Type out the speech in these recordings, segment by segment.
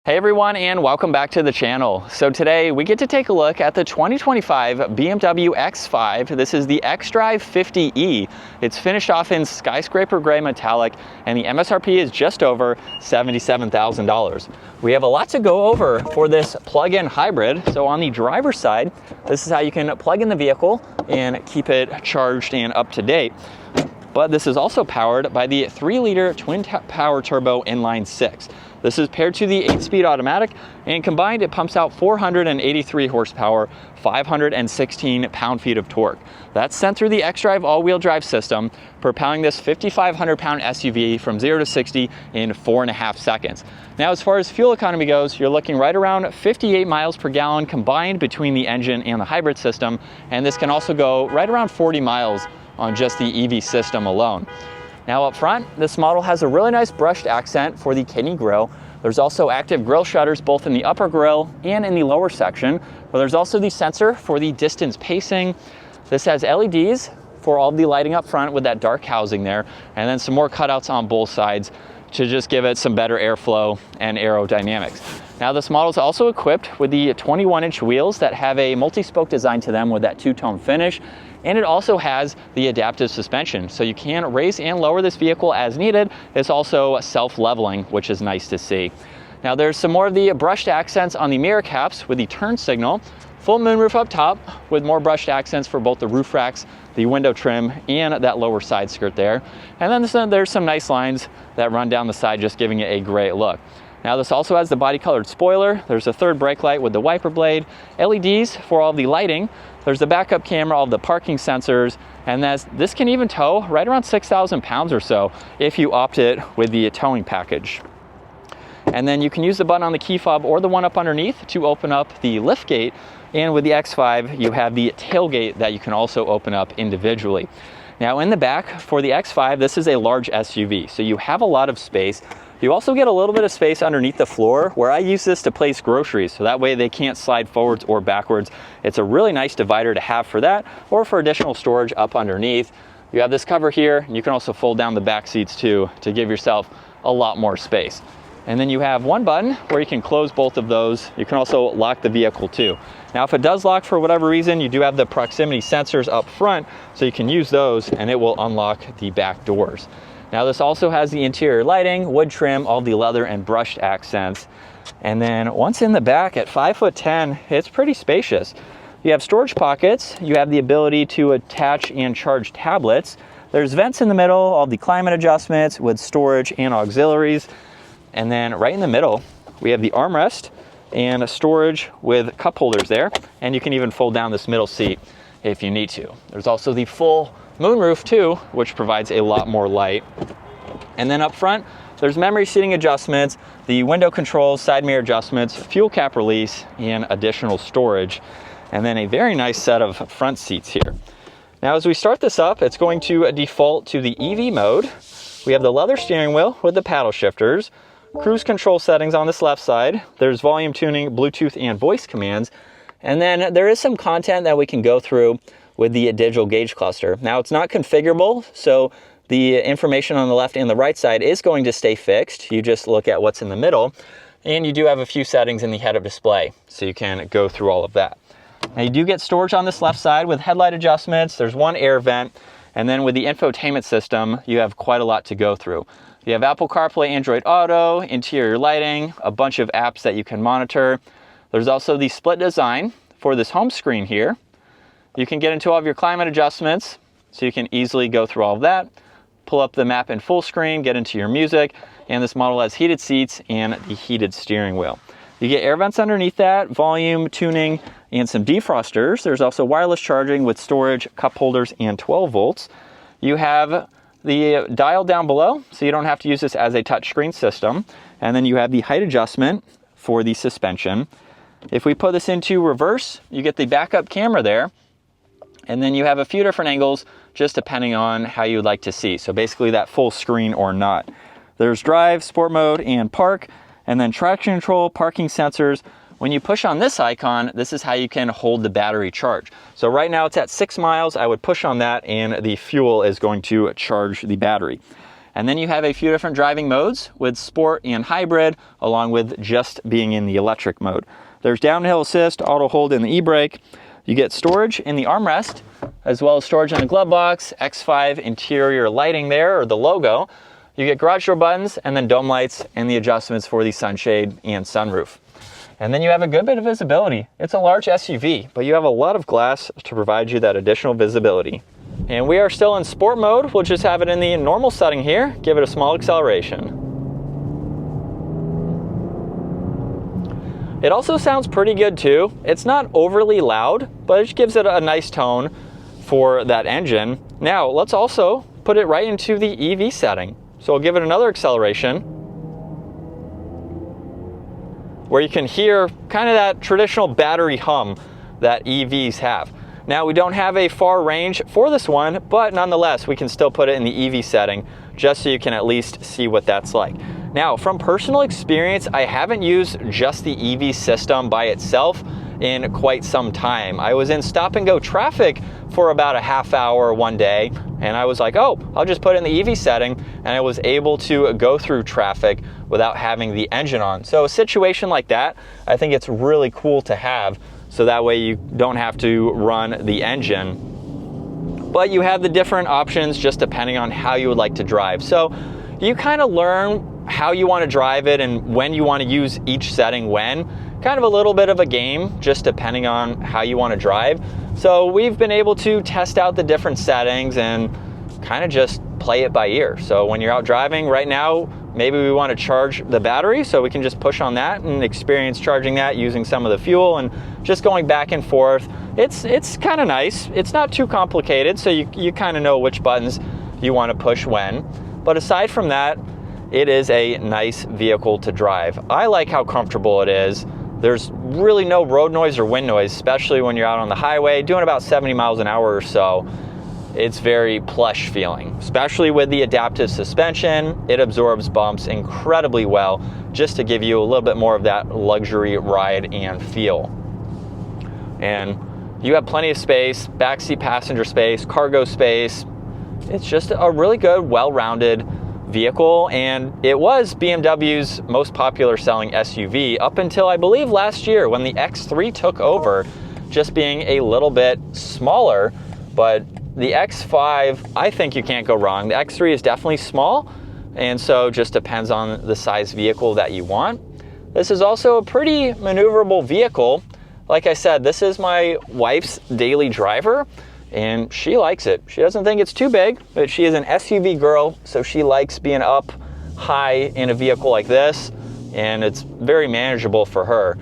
Hey everyone, and welcome back to the channel. So today we get to take a look at the 2025 BMW X5. This is the xDrive50e. It's finished off in skyscraper gray metallic, and the MSRP is just over $77,000. We have a lot to go over for this plug-in hybrid. So on the driver's side, this is how you can plug in the vehicle and keep it charged and up to date. But this is also powered by the 3-liter twin-power turbo inline 6. This is paired to the 8-speed automatic, and combined it pumps out 483 horsepower, 516 pound-feet of torque. That's sent through the xDrive all-wheel drive system, propelling this 5,500-pound SUV from 0 to 60 in 4.5 seconds. Now, as far as fuel economy goes, you're looking right around 58 miles per gallon combined between the engine and the hybrid system, and this can also go right around 40 miles on just the EV system alone. Now up front, this model has a really nice brushed accent for the kidney grille. There's also active grille shutters both in the upper grille and in the lower section, where there's also the sensor for the distance pacing. This has LEDs for all the lighting up front with that dark housing there, and then some more cutouts on both sides to just give it some better airflow and aerodynamics. Now this model is also equipped with the 21-inch wheels that have a multi-spoke design to them with that two-tone finish, and it also has the adaptive suspension, so you can raise and lower this vehicle as needed. It's also self-leveling, which is nice to see. Now there's some more of the brushed accents on the mirror caps with the turn signal, full moonroof up top with more brushed accents for both the roof racks, the window trim, and that lower side skirt there. And then there's some nice lines that run down the side, just giving it a great look. Now this also has the body colored spoiler. There's a third brake light with the wiper blade, LEDs for all the lighting. There's the backup camera, all the parking sensors, and this can even tow right around 6,000 pounds or so if you opt it with the towing package. And then you can use the button on the key fob or the one up underneath to open up the lift gate. And with the X5, you have the tailgate that you can also open up individually. Now in the back for the X5, this is a large SUV, so you have a lot of space. You also get a little bit of space underneath the floor, where I use this to place groceries, so that way they can't slide forwards or backwards. It's a really nice divider to have for that, or for additional storage up underneath. You have this cover here, and you can also fold down the back seats too to give yourself a lot more space. And then you have one button where you can close both of those. You can also lock the vehicle too. Now if it does lock for whatever reason, you do have the proximity sensors up front, so you can use those and it will unlock the back doors. Now this also has the interior lighting, wood trim, all the leather and brushed accents. And then once in the back at 5'10", it's pretty spacious. You have storage pockets, you have the ability to attach and charge tablets. There's vents in the middle, all the climate adjustments with storage and auxiliaries. And then right in the middle, we have the armrest and a storage with cup holders there. And you can even fold down this middle seat if you need to. There's also the full moonroof too, which provides a lot more light. And then up front, there's memory seating adjustments, the window controls, side mirror adjustments, fuel cap release, and additional storage. And then a very nice set of front seats here. Now as we start this up, it's going to default to the EV mode. We have the leather steering wheel with the paddle shifters, cruise control settings on this left side. There's volume tuning, Bluetooth, and voice commands. And then there is some content that we can go through with the digital gauge cluster. Now it's not configurable, so the information on the left and the right side is going to stay fixed. You just look at what's in the middle, and you do have a few settings in the head-up display, so you can go through all of that. Now you do get storage on this left side with headlight adjustments. There's one air vent, and then with the infotainment system, you have quite a lot to go through. You have Apple CarPlay, Android Auto, interior lighting, a bunch of apps that you can monitor. There's also the split design for this home screen here. You can get into all of your climate adjustments, so you can easily go through all of that. Pull up the map in full screen, get into your music, and this model has heated seats and the heated steering wheel. You get air vents underneath that, volume tuning, and some defrosters. There's also wireless charging with storage, cup holders, and 12 volts. You have the dial down below, so you don't have to use this as a touchscreen system. And then you have the height adjustment for the suspension. If we put this into reverse, you get the backup camera there. And then you have a few different angles, just depending on how you would like to see. So basically that full screen or not. There's drive, sport mode, and park, and then traction control, parking sensors. When you push on this icon, this is how you can hold the battery charge. So right now it's at 6 miles. I would push on that and the fuel is going to charge the battery. And then you have a few different driving modes with sport and hybrid, along with just being in the electric mode. There's downhill assist, auto hold in the e-brake. You get storage in the armrest, as well as storage in the glove box, X5 interior lighting there, or the logo. You get garage door buttons, and then dome lights, and the adjustments for the sunshade and sunroof. And then you have a good bit of visibility. It's a large SUV, but you have a lot of glass to provide you that additional visibility. And we are still in sport mode. We'll just have it in the normal setting here. Give it a small acceleration. It also sounds pretty good too. It's not overly loud, but it gives it a nice tone for that engine. Now, let's also put it right into the EV setting. So I'll give it another acceleration, where you can hear kind of that traditional battery hum that EVs have. Now, we don't have a FOURR range for this one, but nonetheless, we can still put it in the EV setting just so you can at least see what that's like. Now, from personal experience, I haven't used just the EV system by itself in quite some time. I was in stop and go traffic for about a half hour one day, and I was like, oh, I'll just put it in the EV setting, and I was able to go through traffic without having the engine on. So a situation like that, I think it's really cool to have, so that way you don't have to run the engine. But you have the different options just depending on how you would like to drive. So you kind of learn how you want to drive it and when you want to use each setting when. Kind of a little bit of a game, just depending on how you want to drive. So we've been able to test out the different settings and kind of just play it by ear. So when you're out driving right now, maybe we want to charge the battery, so we can just push on that and experience charging that using some of the fuel and just going back and forth. It's kind of nice. It's not too complicated, so you kind of know which buttons you want to push when. But aside from that, it is a nice vehicle to drive. I like how comfortable it is. There's really no road noise or wind noise, especially when you're out on the highway doing about 70 miles an hour or so. It's very plush feeling, especially with the adaptive suspension. It absorbs bumps incredibly well, just to give you a little bit more of that luxury ride and feel. And you have plenty of space, backseat passenger space, cargo space. It's just a really good, well-rounded vehicle, and it was BMW's most popular selling SUV up until I believe last year when the X3 took over, just being a little bit smaller. But the X5, I think you can't go wrong. The X3 is definitely small, and so just depends on the size vehicle that you want. This is also a pretty maneuverable vehicle. Like I said, this is my wife's daily driver, and she likes it. She doesn't think it's too big, but she is an SUV girl, so she likes being up high in a vehicle like this, and it's very manageable for her.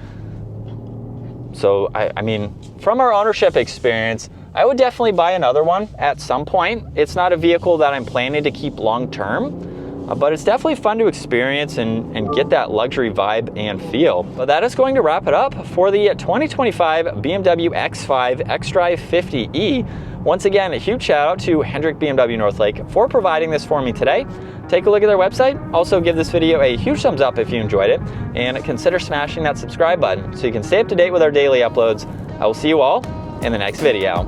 So, I mean, from our ownership experience, I would definitely buy another one at some point. It's not a vehicle that I'm planning to keep long term, but it's definitely fun to experience and get that luxury vibe and feel. But that is going to wrap it up for the 2025 BMW X5 xDrive50e. Once again, a huge shout out to Hendrick BMW Northlake for providing this for me today. Take a look at their website. Also give this video a huge thumbs up if you enjoyed it, and consider smashing that subscribe button so you can stay up to date with our daily uploads. I will see you all in the next video.